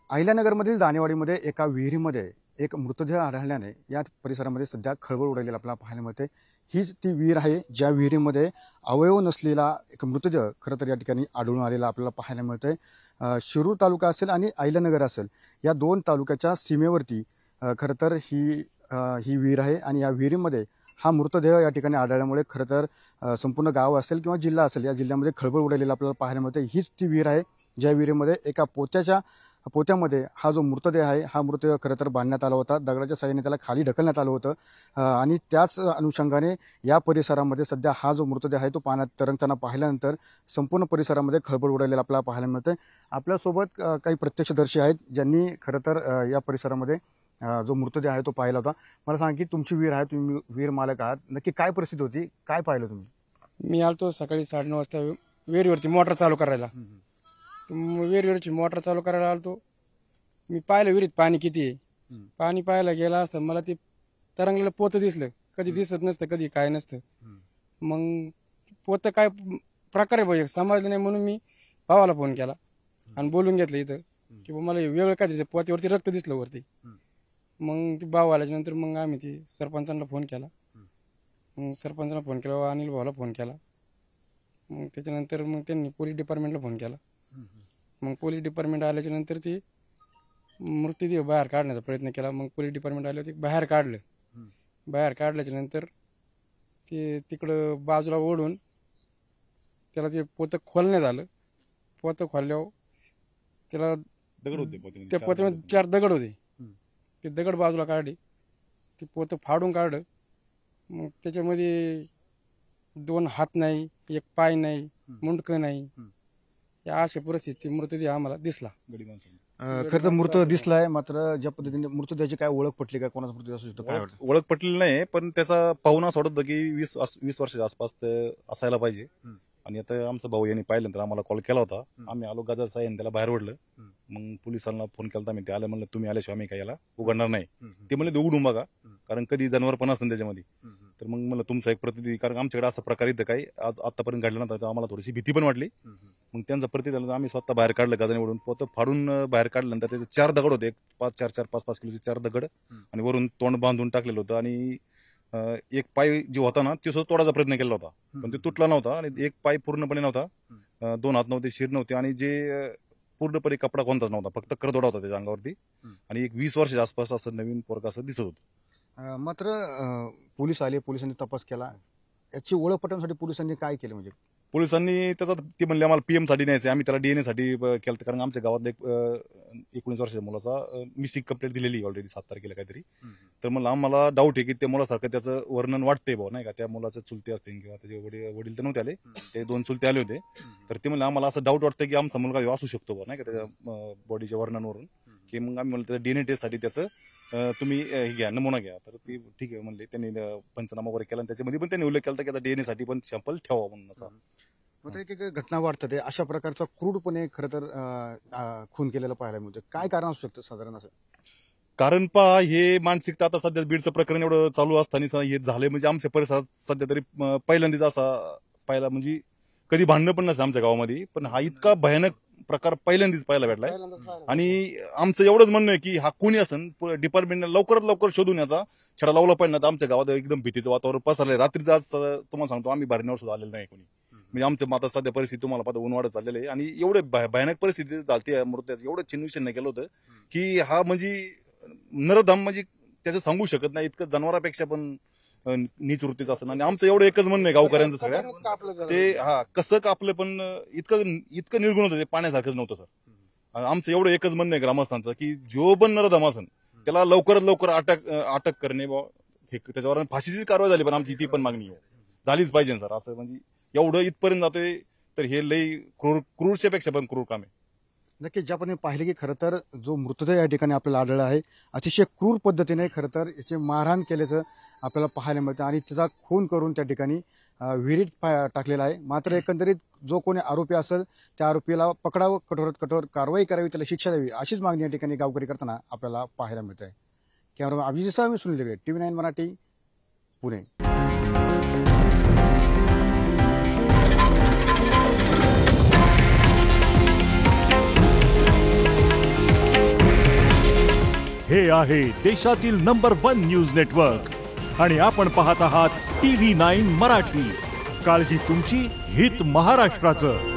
अहिल्यानगरमधील दानेवाडीमध्ये एका विहिरीमध्ये एक मृतदेह आढळल्याने या परिसरामध्ये सध्या खळबळ उडालेली आपल्याला पाहायला मिळते। हीच ती विहीर आहे ज्या विहिरीमध्ये अवयव नसलेला एक मृतदेह खरं तर या ठिकाणी आढळून आलेला आपल्याला पाहायला मिळतोय। शिरूर तालुका असेल आणि अहिल्यानगर असेल या दोन तालुक्याच्या सीमेवरती खरं तर ही विहीर आहे आणि या विहिरीमध्ये हा मृतदेह या ठिकाणी आढळल्यामुळे खरं तर संपूर्ण गाव असेल किंवा जिल्हा असेल या जिल्ह्यामध्ये खळबळ उडालेला आपल्याला पाहायला मिळते। हीच ती विहीर आहे ज्या विहिरीमध्ये एका पोत्यामध्ये हा जो मृतदेह आहे हा मृतदेह खरं तर बांधण्यात आला होता। दगडाच्या साहाय्याने त्याला खाली ढकलण्यात आलं होतं आणि त्याच अनुषंगाने या परिसरामध्ये सध्या हा जो मृतदेह आहे तो पाण्यात तरंगताना पाहिल्यानंतर संपूर्ण परिसरामध्ये खळबळ उडालेला आपल्याला पाहायला मिळते। आपल्यासोबत काही प्रत्यक्षदर्शी आहेत ज्यांनी खरं तर या परिसरामध्ये जो मृतदेह आहे तो पाहिला होता। मला सांगा की तुमची विहीर आहे, तुम्ही विहीर मालक आहात, नक्की काय परिस्थिती होती, काय पाहिलं तुम्ही? मी आलतो सकाळी 9:30 वाजता विहिरीवरती मोटर चालू करायला। विहिरीवरची मोटर चालू करायला आलतो, मी पाहिलं विहिरीत पाणी किती आहे। पाणी पाहायला गेला असता मला ते तरंगलेलं पोतं दिसलं, कधी दिसत नसतं कधी काय नसतं। मग पोतं काय प्रकारे पाहिजे समजलं नाही म्हणून मी भावाला फोन केला आणि बोलून घेतलं इथं की मला वेगळं काय दिसतं, पोत्यावरती रक्त दिसलं वरती। मग ते भाव आल्याच्या नंतर मग आम्ही ते सरपंचांना फोन केला, मग सरपंचांना फोन केला, अनिल भाऊला फोन केला, मग त्याच्यानंतर मग त्यांनी पोलीस डिपार्टमेंटला फोन केला। मग पोलीस डिपार्टमेंट आल्याच्या नंतर ते मृतदेह बाहेर काढण्याचा प्रयत्न केला। मग पोलीस डिपार्टमेंट आले, ते बाहेर काढलं। बाहेर काढल्याच्या नंतर ते तिकडं बाजूला ओढून त्याला ते पोतं खोलण्यात आलं। पोतं खोलल्यावर त्याला दगड होते, त्या पोत्यामध्ये 4 दगड होते, ते दगड बाजूला काढले, ते पोतं फाडून काढलं। मग त्याच्यामध्ये 2 हात नाही, 1 पाय नाही, मुंडकं नाही, या अशा परिस्थिती मृतदेह आम्हाला दिसला। खरं तर मृत दिसलाय, मात्र ज्या पद्धतीने मृतदेहाची काय ओळख पटली का, कोणाचा मृतदेह असू शकतो काय वाटतं? ओळख पटलेली नाही, पण त्याचा पाहुणा असं वाटत की 20 वर्षाच्या आसपास असायला पाहिजे। आणि आता आमचा भाऊ यांनी पाहिल्यानंतर आम्हाला कॉल केला होता, आम्ही आलो, गजा साहेब त्याला बाहेर ओढलं। मग पोलिसांना फोन केला, मी ते आले, म्हणलं तुम्ही आल्याशिवाय आम्ही काय याला उघडणार नाही। ते म्हणले उघडून बघा, कारण कधी जनावर पण असतं त्याच्यामध्ये। तर मग मला तुमचा एक प्रतिनिधी, कारण आमच्याकडे असं प्रकार इथं काही आतापर्यंत घडलं नव्हतं, आम्हाला थोडीशी भीती पण वाटली। मग त्यांचा प्रतिनिधी आम्ही स्वतः बाहेर काढलं, गजाने ओढून पोतं फाडून बाहेर काढल्यानंतर त्याचे 4 दगड होते, 5 किलोचे 4 दगड, आणि वरून तोंड बांधून टाकलेलं होतं। आणि एक पाय जो होता ना तो सुद्धा तोडायचा प्रयत्न केला होता, पण ते तुटला नव्हता। आणि एक पाय पूर्णपणे नव्हता, 2 हात नव्हते, शिर नव्हते, आणि जे पूर्णपणे कपडा कोणताच नव्हता, फक्त करदोडा होता त्याच्या अंगावरती। आणि एक 20 वर्षाच्या आसपास असं नवीन पोरगा असं दिसत होतं। मात्र पोलीस आले, पोलिसांनी तपास केला, याची ओळख पटवण्यासाठी पोलिसांनी काय केलं? म्हणजे पोलिसांनी त्याचा ते म्हणले आम्हाला PM साठी न्यायचं, आम्ही त्याला DNA साठी केलं, कारण आमच्या गावातल्या 19 वर्षाच्या मुलाचा मिसिंग कंप्लेंट दिलेली ऑलरेडी 7 तारखेला काहीतरी। तर मला आम्हाला डाऊट आहे की त्या मुलासारखं त्याचं वर्णन वाटतंय भाऊ, नाही का, त्या मुलाचे चुलते असतील किंवा त्याचे वडील तर नव्हते आले, ते 2 चुलते आले होते। तर ते म्हणले आम्हाला असं डाऊट वाटतं की आमचा मुलगा असू शकतो भाऊ, नाही का, त्याच्या बॉडीच्या वर्णनावरून। की मग आम्ही म्हणलं DNA टेस्ट साठी त्याचं तुम्ही घ्या, नमुना घ्या। तर ते ठीक आहे म्हणले, त्यांनी पंचनामा वगैरे केला, त्याच्यामध्ये पण त्यांनी उल्लेख केला की आता DNA साठी पण सॅम्पल ठेवा म्हणून असा। आता एक घटना वाटतात अशा प्रकारचा क्रूडपणे खरं तर खून केलेला पाहायला मिळतं, काय कारण असू शकतं साधारण? असं कारण पहा, हे मानसिकता आता सध्या बीडचं प्रकरण एवढं चालू असताना हे झालंय, म्हणजे आमच्या परिसरात सध्या तरी पहिल्यांदाच असा पाहिला, म्हणजे कधी भांडणं पण नसतं आमच्या गावामध्ये, पण हा इतका भयानक प्रकार पहिल्यांदाच पाहायला भेटलाय। आणि आमचं एवढंच म्हणणं आहे की हा कोणी असन डिपार्टमेंटने लवकरात लवकर शोधून याचा छडा लावला पाहिजे। ना आमच्या गावात एकदम भीतीचं वातावरण पसरलंय, रात्रीचं आज तुम्हाला सांगतो आम्ही बाहेरवर सुद्धा आलेलं नाही कोणी, म्हणजे आमच्या माता सध्या परिस्थिती तुम्हाला पाहता ऊन वाढत चाललेलं आहे। आणि एवढे भयानक परिस्थिती चालते मृत्यूचं, एवढं चिन्हविषय नाही केलं होतं की हा म्हणजे नरधाम, म्हणजे त्याचं सांगू शकत नाही, इतकं जनावरापेक्षा पण नीच वृत्तीचं असं। आणि आमचं एवढं एकच म्हणणं आहे गावकऱ्यांचं सगळ्या, ते कसं कापलं पण इतकं निर्गुण होतं, ते पाण्यासारखंच नव्हतं सर। आमचं एवढं एकच म्हणणं आहे ग्रामस्थांचं की जो पण नरधाम असन त्याला लवकरात लवकर अटक करणे, त्याच्यावर फाशीची कारवाई झाली, पण आमची ती पण मागणी झालीच पाहिजे सर। असं म्हणजे एवढं इथपर्यंत जातोय, तर हे लई क्रूरच्यापेक्षा पण क्रूर काम आहे। नक्की ज्या पद्धतीने पाहिलं की खरं तर जो मृतदेह या ठिकाणी आपल्याला आढळला आहे अतिशय क्रूर पद्धतीने खरं तर याचे मारहाण केल्याचं आपल्याला पाहायला मिळतं आणि त्याचा खून करून त्या ठिकाणी विहिरीत टाकलेला आहे। मात्र एकंदरीत जो कोणी आरोपी असेल त्या आरोपीला पकडावं, कठोरात कठोर कारवाई करावी, त्याला शिक्षा द्यावी, अशीच मागणी या ठिकाणी गावकरी करताना आपल्याला पाहायला मिळत आहे। कॅमेरामॅन अभिजितसह मी सुनील देगडे, TV9 मराठी, पुणे। हे आहे देशातील नंबर 1 न्यूज नेटवर्क आणि आपण पाहत आहात TV9 मराठी. काळजी तुमची, हित महाराष्ट्राचं.